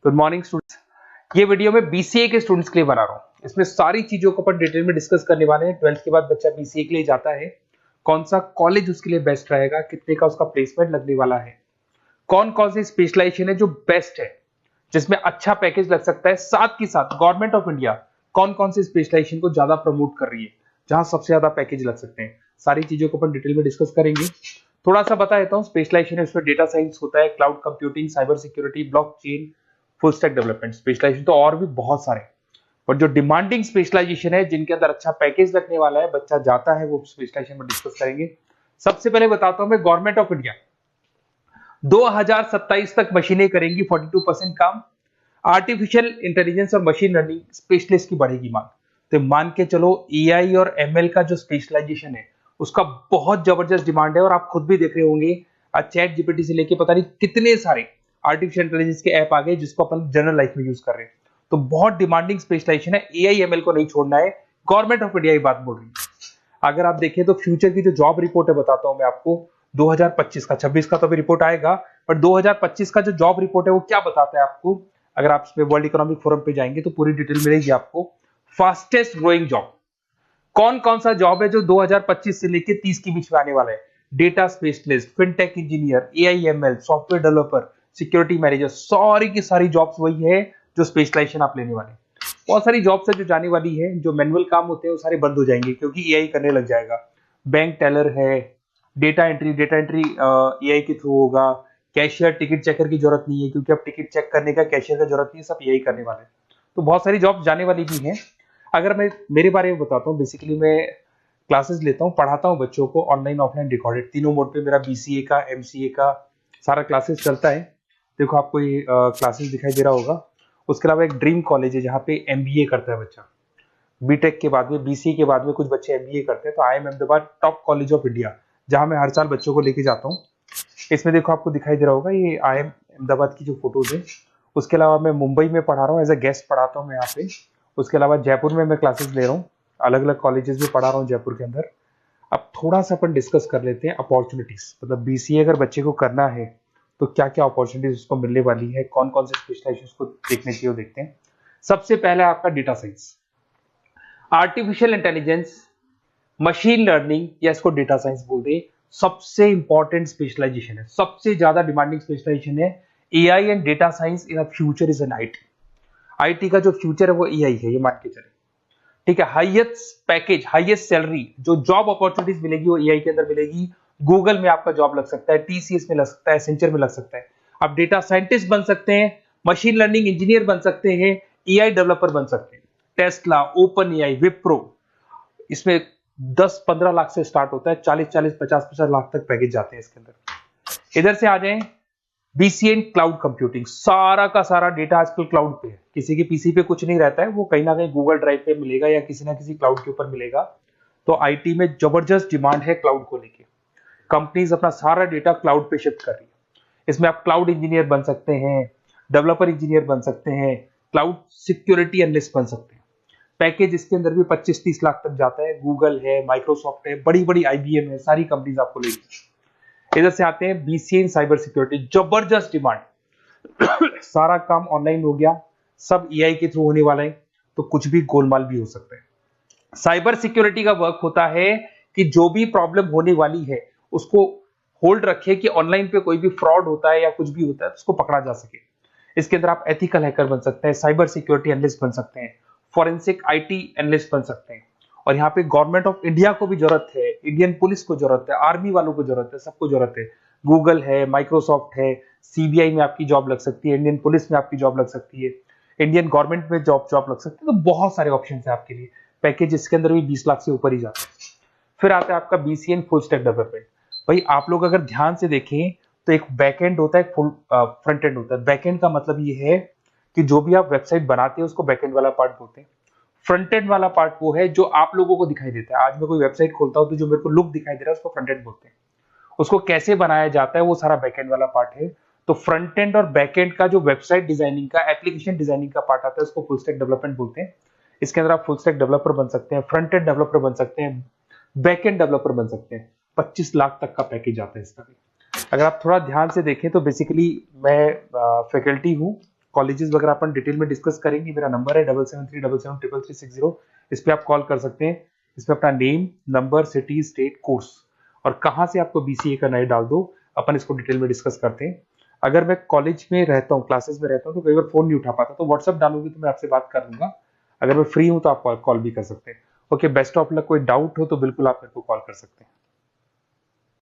Good morning students. ये video मैं BCA के स्टूडेंट्स के लिए बना रहा हूँ। इसमें सारी चीजों को अपन डिटेल में डिस्कस करने वाले हैं। 12th के बाद बच्चा बीसीए के लिए जाता है, कौन सा कॉलेज उसके लिए बेस्ट रहेगा, कितने का उसका प्लेसमेंट लगने वाला है, कौन कौन सी स्पेशलाइजेशन है जो बेस्ट है, जिसमें अच्छा पैकेज लग सकता है, साथ ही साथ गवर्नमेंट ऑफ इंडिया कौन कौन सी स्पेशलाइजेशन को ज्यादा प्रमोट कर रही है, जहां सबसे ज्यादा पैकेज लग सकते हैं। सारी चीजों को अपन डिटेल में डिस्कस करेंगे। थोड़ा सा बता देता हूँ। स्पेशलाइजेशन है उसमें डेटा साइंस होता है, cloud computing, cyber security, blockchain, full stack development. Specialization तो और भी बहुत सारे, पर जो डिमांडिंग स्पेशलाइजेशन है जिनके अंदर अच्छा पैकेज लगने वाला है, बच्चा जाता है, वो स्पेशलाइजेशन में डिस्कस करेंगे। सबसे पहले बताता हूं मैं, गवर्नमेंट ऑफ इंडिया 2027 तक मशीनें करेंगी 42% काम। आर्टिफिशियल इंटेलिजेंस और मशीन लर्निंग स्पेशलिस्ट की बढ़ेगी मांग। तो मान के चलो एआई और एमएल का जो स्पेशलाइजेशन है उसका बहुत जबरदस्त डिमांड है। और आप खुद भी देख रहे होंगे, आज चैट जीपीटी से लेके पता नहीं कितने सारे आर्टिफिशियल इंटेलिजेंस के ऐप आ गए जिसको अपन जनरल लाइफ में यूज कर रहे हैं। तो बहुत डिमांडिंग स्पेशलाइजेशन है, एआई एमएल को नहीं छोड़ना है। गवर्नमेंट ऑफ इंडिया ये बात बोल रही है। अगर आप देखें तो फ्यूचर की जो जॉब रिपोर्ट है, बताता हूं मैं आपको 2025 का, 26 का तो अभी रिपोर्ट आएगा, पर 2025 का जो जॉब रिपोर्ट है वो क्या बताता है आपको। अगर आप इसमें वर्ल्ड इकोनॉमिक फोरम पे जाएंगे तो पूरी डिटेल मिलेगी आपको। फास्टेस्ट ग्रोइंग जॉब कौन कौन सा जॉब है जो 2025 से लेके 30 के बीच में आने वाला है। Data specialist, fintech engineer, AIML, software developer, security manager, सारी की सारी जॉब्स वही है जो स्पेशलाइजेशन आप लेने वाले हैं। बहुत सारी जॉब्स है जो जाने वाली है, जो मैनुअल काम होते हैं वो सारे बंद हो जाएंगे क्योंकि एआई करने लग जाएगा। बैंक टेलर है, डेटा एंट्री एआई के थ्रू होगा। कैशियर, टिकट चेकर की जरूरत नहीं है क्योंकि अब टिकट चेक करने का कैशियर का जरूरत नहीं है, सब एआई करने वाले हैं। तो बहुत सारी जॉब्स जाने वाली भी हैं। अगर मैं मेरे बारे में बताता हूँ, बेसिकली मैं क्लासेस लेता हूँ, पढ़ाता हूँ बच्चों को, ऑनलाइन ऑफलाइन रिकॉर्डेड, तीनों मोड पे मेरा बीसीए का, एमसीए का सारा क्लासेस चलता है। देखो आपको ये क्लासेस दिखाई दे रहा होगा। उसके अलावा एक ड्रीम कॉलेज है जहाँ पे एमबीए करता है बच्चा। बीटेक के बाद में, बीसीए के बाद में कुछ बच्चे एमबीए करते हैं। तो I am Ahmedabad top college of India, जहां मैं हर साल बच्चों को लेके जाता हूँ। इसमें देखो आपको दिखाई दे रहा होगा, ये आई एम अहमदाबाद की जो फोटोज है। उसके अलावा मैं मुंबई में पढ़ा रहा हूँ, एज अ गेस्ट पढ़ाता हूँ मैं यहाँ पे। उसके अलावा जयपुर में मैं क्लासेस ले रहा हूँ, अलग अलग कॉलेजेस में पढ़ा रहा हूँ जयपुर के अंदर। अब थोड़ा सा अपन डिस्कस कर लेते हैं अपॉर्चुनिटीज, मतलब बीसीए अगर बच्चे को करना है तो क्या क्या अपॉर्चुनिटीज उसको मिलने वाली है, कौन कौन से स्पेशलाइजेशन उसको देखने चाहिए, वो देखते हैं। सबसे पहले आपका data science, artificial intelligence, machine learning, या इसको डेटा साइंस बोलते हैं, सबसे इंपॉर्टेंट स्पेशलाइजेशन है, सबसे ज्यादा डिमांडिंग स्पेशलाइजेशन है। AI and data science in future is an IT. IT का जो फ्यूचर है वो एआई है, ये मान के चले। ठीक है, हाईएस्ट पैकेज, हाईएस्ट सैलरी, जो जॉब अपॉर्चुनिटीज मिलेगी वो एआई के अंदर मिलेगी। गूगल में आपका जॉब लग सकता है, टीसीएस में लग सकता है, एसेंचर में लग सकता है। आप डेटा साइंटिस्ट बन सकते हैं, मशीन लर्निंग इंजीनियर बन सकते हैं, एआई डेवलपर बन सकते हैं। टेस्ला, ओपन एआई, विप्रो, इसमें 10-15 लाख से स्टार्ट होता है, 40-40, 50-50 लाख तक पैकेज जाते हैं इसके अंदर। इधर से आ जाएं, बीसीए क्लाउड कंप्यूटिंग, सारा का सारा डेटा आजकल क्लाउड पे है, किसी के पीसी पे कुछ नहीं रहता है, वो कहीं ना कहीं गूगल ड्राइव पे मिलेगा या किसी ना किसी क्लाउड के ऊपर मिलेगा। तो आईटी में जबरदस्त डिमांड है क्लाउड को लेके। कंपनीज अपना सारा डेटा क्लाउड पे शिफ्ट कर रही है। इसमें आप क्लाउड इंजीनियर बन सकते हैं, डेवलपर इंजीनियर बन सकते हैं, क्लाउड सिक्योरिटी एनालिस्ट बन सकते हैं। पैकेज इसके अंदर भी 25-30 लाख तक जाता है। गूगल है, माइक्रोसॉफ्ट है, बड़ी बड़ी आईबीएम है, सारी कंपनीज आपको लेगी। इधर से आते हैं बीसीए इन साइबर सिक्योरिटी, जबरदस्त डिमांड। सारा काम ऑनलाइन हो गया, सब एआई के थ्रू होने वाला है, तो कुछ भी गोलमाल भी हो सकता है। साइबर सिक्योरिटी का वर्क होता है कि जो भी प्रॉब्लम होने वाली है उसको होल्ड रखे कि ऑनलाइन पे कोई भी फ्रॉड होता है या कुछ भी होता है तो उसको पकड़ा जा सके। इसके अंदर आप एथिकल हैकर बन सकते हैं, साइबर सिक्योरिटी एनालिस्ट बन सकते हैं, फॉरेंसिक आईटी एनालिस्ट बन सकते हैं। और यहाँ पे गवर्नमेंट ऑफ इंडिया को भी जरूरत है, इंडियन पुलिस को जरूरत है, आर्मी वालों को जरूरत है, सबको जरूरत है। गूगल है, माइक्रोसॉफ्ट है, सीबीआई में आपकी जॉब लग सकती है, इंडियन पुलिस में आपकी जॉब लग सकती है, इंडियन गवर्नमेंट में जॉब लग सकती है। तो बहुत सारे ऑप्शन है आपके लिए। पैकेज इसके अंदर भी 20 लाख से ऊपर ही जाता है। फिर आता है आपका बीसीए फुल स्टैक डेवलपमेंट। भाई आप लोग अगर ध्यान से देखें तो एक बैक एंड होता है, फुल फ्रंट एंड होता है। बैक एंड का मतलब ये है कि जो भी आप वेबसाइट बनाते हैं उसको बैक एंड वाला पार्ट बोलते हैं। फ्रंट एंड वाला पार्ट वो है जो आप लोगों को दिखाई देता है। आज मैं कोई वेबसाइट खोलता हूं तो जो मेरे को लुक दिखाई दे रहा है उसको फ्रंट एंड बोलते हैं। उसको कैसे बनाया जाता है वो सारा बैक एंड वाला पार्ट है। तो फ्रंट एंड और बैक एंड का जो वेबसाइट डिजाइनिंग का, एप्लीकेशन डिजाइनिंग का पार्ट आता है उसको फुल स्टैक डेवलपमेंट बोलते हैं। इसके अंदर आप फुल स्टैक डेवलपर बन सकते हैं, फ्रंट एंड डेवलपर बन सकते हैं, बैक एंड डेवलपर बन सकते हैं। 25 लाख तक का पैकेज आता है इसका भी। अगर आप थोड़ा ध्यान से देखें तो बेसिकली मैं फैकल्टी हूँ कॉलेजेस वगैरह अपन डिटेल में डिस्कस करेंगे। मेरा नंबर है 7737773360। इस पे आप कॉल कर सकते हैं। इसमें अपना name, number, city, state, course और कहाँ से आपको बीसीए करना है डाल दो, अपन इसको डिटेल में डिस्कस करते हैं। अगर मैं कॉलेज में रहता हूँ, क्लासेस में रहता हूँ, तो कई बार फोन नहीं उठा पाता, तो व्हाट्सअप डालोगे तो मैं आपसे बात कर लूंगा। अगर मैं फ्री हूँ तो आप कॉल भी कर सकते हैं। Okay, best of luck. कोई डाउट हो तो बिल्कुल आप मेरे को कॉल कर सकते हैं।